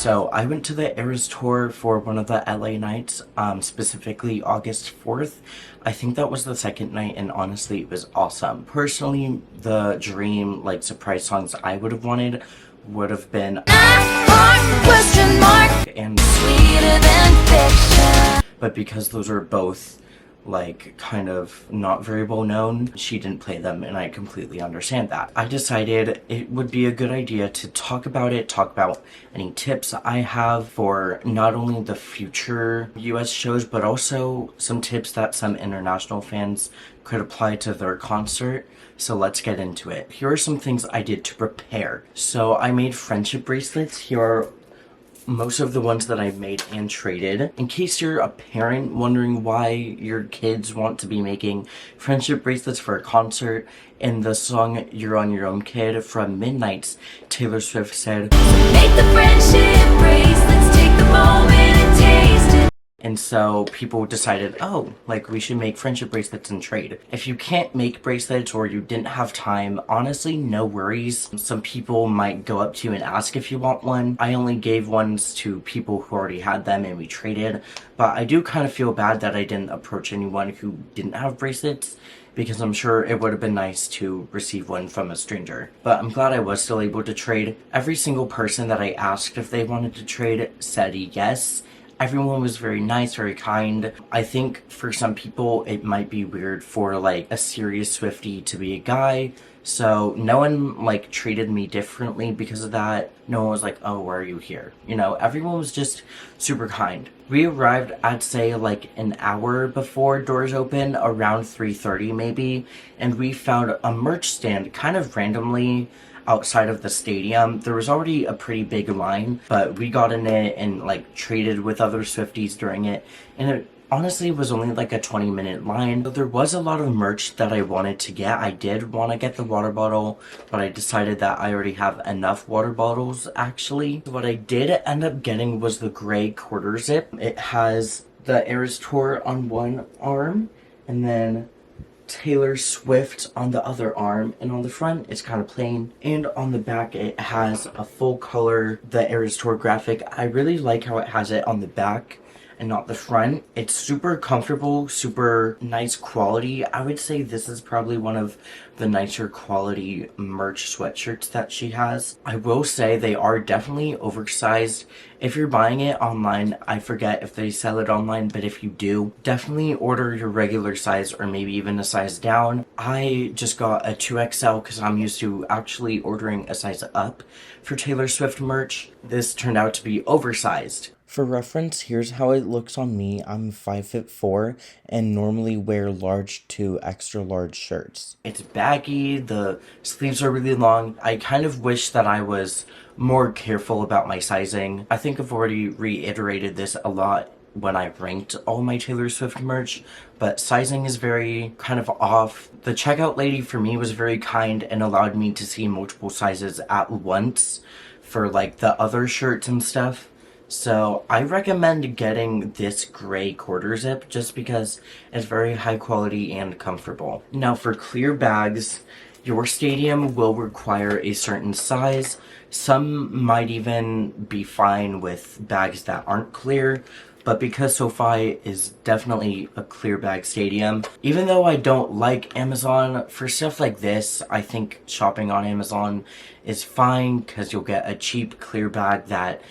So I went to the Eras tour for one of the LA nights, specifically August 4th. I think that was the second night, and honestly it was awesome. Personally, the dream like surprise songs I would have wanted would have been and Sweeter Than Fiction. But because those are both like kind of not very well known, she didn't play them, and I completely understand that. I decided it would be a good idea to talk about any tips I have for not only the future US shows, but also some tips that some international fans could apply to their concert. So let's get into it. Here are some things I did to prepare. So I made friendship bracelets. Here are most of the ones that I made and traded. In case you're a parent wondering why your kids want to be making friendship bracelets for a concert, in the song You're On Your Own Kid from Midnight's, Taylor Swift said, "Make the friendship bracelets, take the moment and taste it." And so people decided, oh, like we should make friendship bracelets and trade. If you can't make bracelets or you didn't have time, honestly, no worries. Some people might go up to you and ask if you want one. I only gave ones to people who already had them and we traded. But I do kind of feel bad that I didn't approach anyone who didn't have bracelets, because I'm sure it would have been nice to receive one from a stranger. But I'm glad I was still able to trade. Every single person that I asked if they wanted to trade said yes. Everyone was very nice, very kind. I think for some people it might be weird for like a serious Swiftie to be a guy. So no one like treated me differently because of that. No one was like, oh, why are you here? You know, everyone was just super kind. We arrived, I'd say like an hour before doors open, around 3:30 maybe. And we found a merch stand kind of randomly outside of the stadium. There was already a pretty big line, but we got in it and like traded with other Swifties during it, and it honestly was only like a 20-minute line. But there was a lot of merch that I wanted to get. I did want to get the water bottle, but I decided that I already have enough water bottles actually. What I did end up getting was the gray quarter zip. It has the Eras Tour on one arm and then Taylor Swift on the other arm, and on the front it's kind of plain, and on the back it has a full color the Eras Tour graphic. I really like how it has it on the back and not the front. It's super comfortable, super nice quality. I would say this is probably one of the nicer quality merch sweatshirts that she has. I will say they are definitely oversized. If you're buying it online, I forget if they sell it online, but if you do, definitely order your regular size or maybe even a size down. I just got a 2XL because I'm used to actually ordering a size up for Taylor Swift merch. This turned out to be oversized. For reference, here's how it looks on me. I'm 5'4" and normally wear large to extra large shirts. It's baggy, the sleeves are really long. I kind of wish that I was more careful about my sizing. I think I've already reiterated this a lot when I ranked all my Taylor Swift merch, but sizing is very kind of off. The checkout lady for me was very kind and allowed me to see multiple sizes at once for like the other shirts and stuff. So I recommend getting this gray quarter zip just because it's very high quality and comfortable. Now for clear bags, your stadium will require a certain size. Some might even be fine with bags that aren't clear, but because SoFi is definitely a clear bag stadium, even though I don't like Amazon, for stuff like this, I think shopping on Amazon is fine because you'll get a cheap clear bag that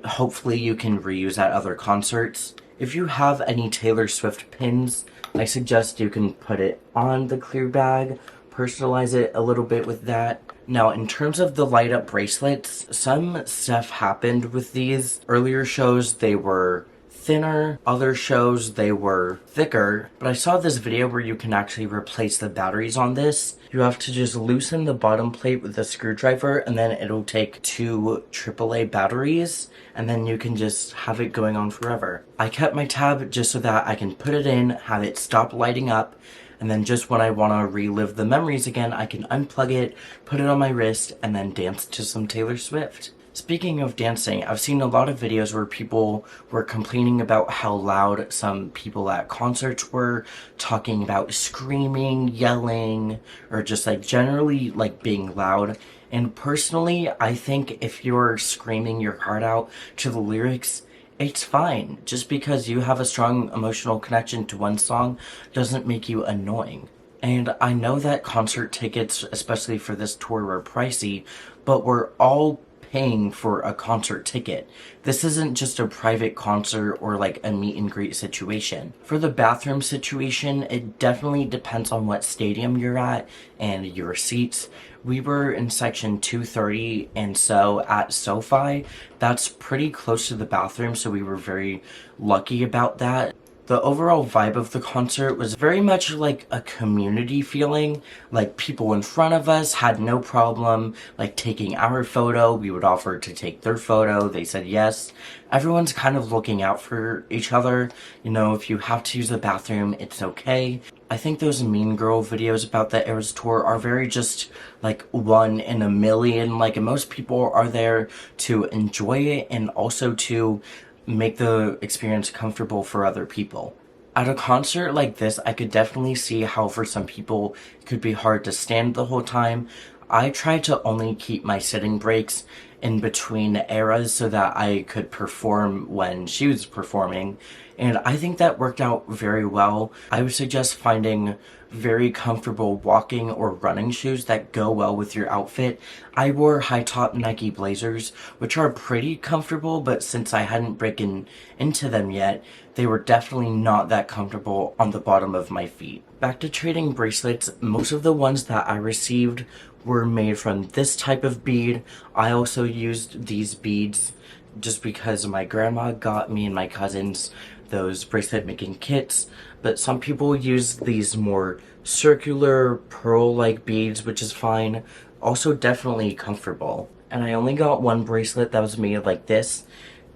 hopefully you can reuse at other concerts. If you have any Taylor Swift pins, I suggest you can put it on the clear bag, personalize it a little bit with that. Now, in terms of the light up bracelets, some stuff happened with these. Earlier shows, they were thinner, other shows they were thicker, but I saw this video where you can actually replace the batteries on this. You have to just loosen the bottom plate with a screwdriver, and then it'll take 2 AAA batteries, and then you can just have it going on forever. I kept my tab just so that I can put it in, have it stop lighting up, and then just when I want to relive the memories again, I can unplug it, put it on my wrist, and then dance to some Taylor Swift. Speaking of dancing, I've seen a lot of videos where people were complaining about how loud some people at concerts were, talking about screaming, yelling, or just like generally like being loud. And personally, I think if you're screaming your heart out to the lyrics, it's fine. Just because you have a strong emotional connection to one song doesn't make you annoying. And I know that concert tickets, especially for this tour, were pricey, but we're all paying for a concert ticket. This isn't just a private concert or like a meet and greet situation. For the bathroom situation, it definitely depends on what stadium you're at and your seats. We were in section 230, and so at SoFi, that's pretty close to the bathroom, so we were very lucky about that. The overall vibe of the concert was very much like a community feeling. Like, people in front of us had no problem like taking our photo. We would offer to take their photo. They said yes. Everyone's kind of looking out for each other. You know, if you have to use the bathroom, it's okay. I think those Mean Girl videos about the Eras Tour are very just like one in a million. Like, most people are there to enjoy it and also to make the experience comfortable for other people. At a concert like this, I could definitely see how for some people it could be hard to stand the whole time. I tried to only keep my sitting breaks in between eras so that I could perform when she was performing, and I think that worked out very well. I would suggest finding very comfortable walking or running shoes that go well with your outfit. I wore high-top Nike Blazers, which are pretty comfortable, but since I hadn't broken into them yet, they were definitely not that comfortable on the bottom of my feet. Back to trading bracelets, most of the ones that I received were made from this type of bead. I also used these beads just because my grandma got me and my cousins those bracelet making kits, but some people use these more circular pearl-like beads, which is fine. Also definitely comfortable. And I only got one bracelet that was made like this.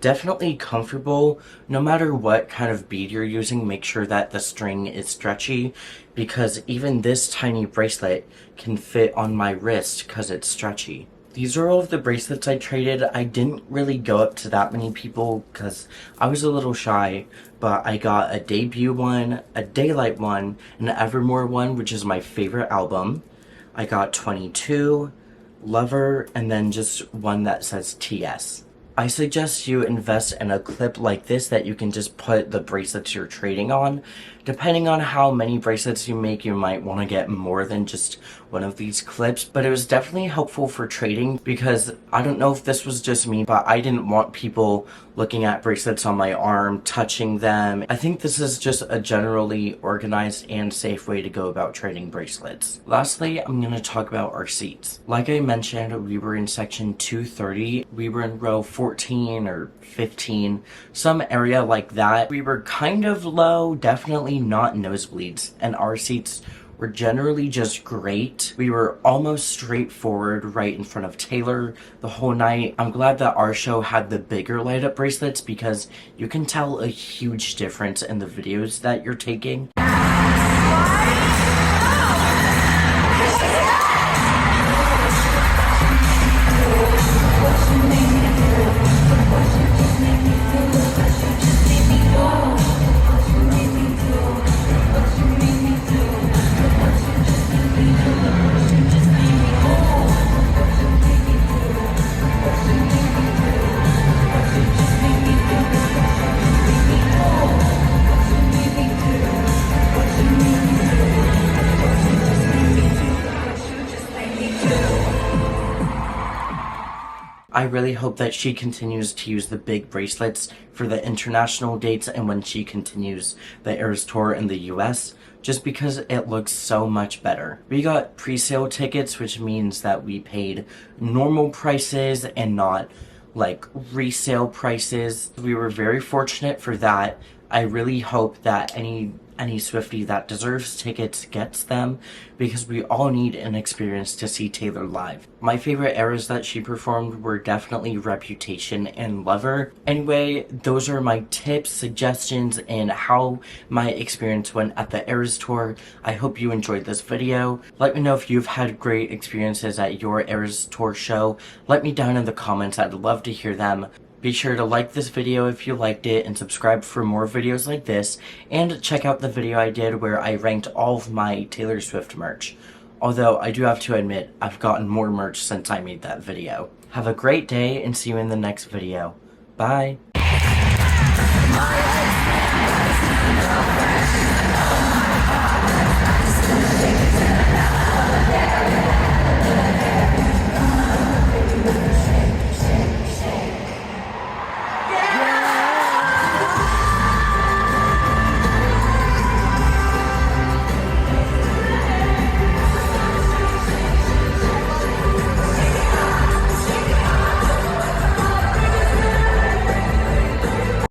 Definitely comfortable. No matter what kind of bead you're using, make sure that the string is stretchy, because even this tiny bracelet can fit on my wrist because it's stretchy. These are all of the bracelets I traded. I didn't really go up to that many people because I was a little shy, but I got a debut one, a daylight one, an Evermore one, which is my favorite album. I got 22, Lover, and then just one that says TS. I suggest you invest in a clip like this that you can just put the bracelets you're trading on. Depending on how many bracelets you make, you might want to get more than just one of these clips, but it was definitely helpful for trading because I don't know if this was just me, but I didn't want people looking at bracelets on my arm, touching them. I think this is just a generally organized and safe way to go about trading bracelets. Lastly, I'm going to talk about our seats. Like I mentioned, we were in section 230. We were in row 14 or 15, some area like that. We were kind of low, definitely not nosebleeds, and our seats were generally just great. We were almost straight forward right in front of Taylor the whole night. I'm glad that our show had the bigger light up bracelets because you can tell a huge difference in the videos that you're taking. I really hope that she continues to use the big bracelets for the international dates and when she continues the Eras Tour in the US, just because it looks so much better. We got pre-sale tickets, which means that we paid normal prices and not like resale prices. We were very fortunate for that. I really hope that any any Swiftie that deserves tickets gets them, because we all need an experience to see Taylor live. My favorite eras that she performed were definitely Reputation and Lover. Anyway, those are my tips, suggestions, and how my experience went at the Eras tour. I hope you enjoyed this video. Let me know if you've had great experiences at your Eras tour show. Let me down in the comments, I'd love to hear them. Be sure to like this video if you liked it, and subscribe for more videos like this, and check out the video I did where I ranked all of my Taylor Swift merch. Although I do have to admit, I've gotten more merch since I made that video. Have a great day, and see you in the next video. Bye!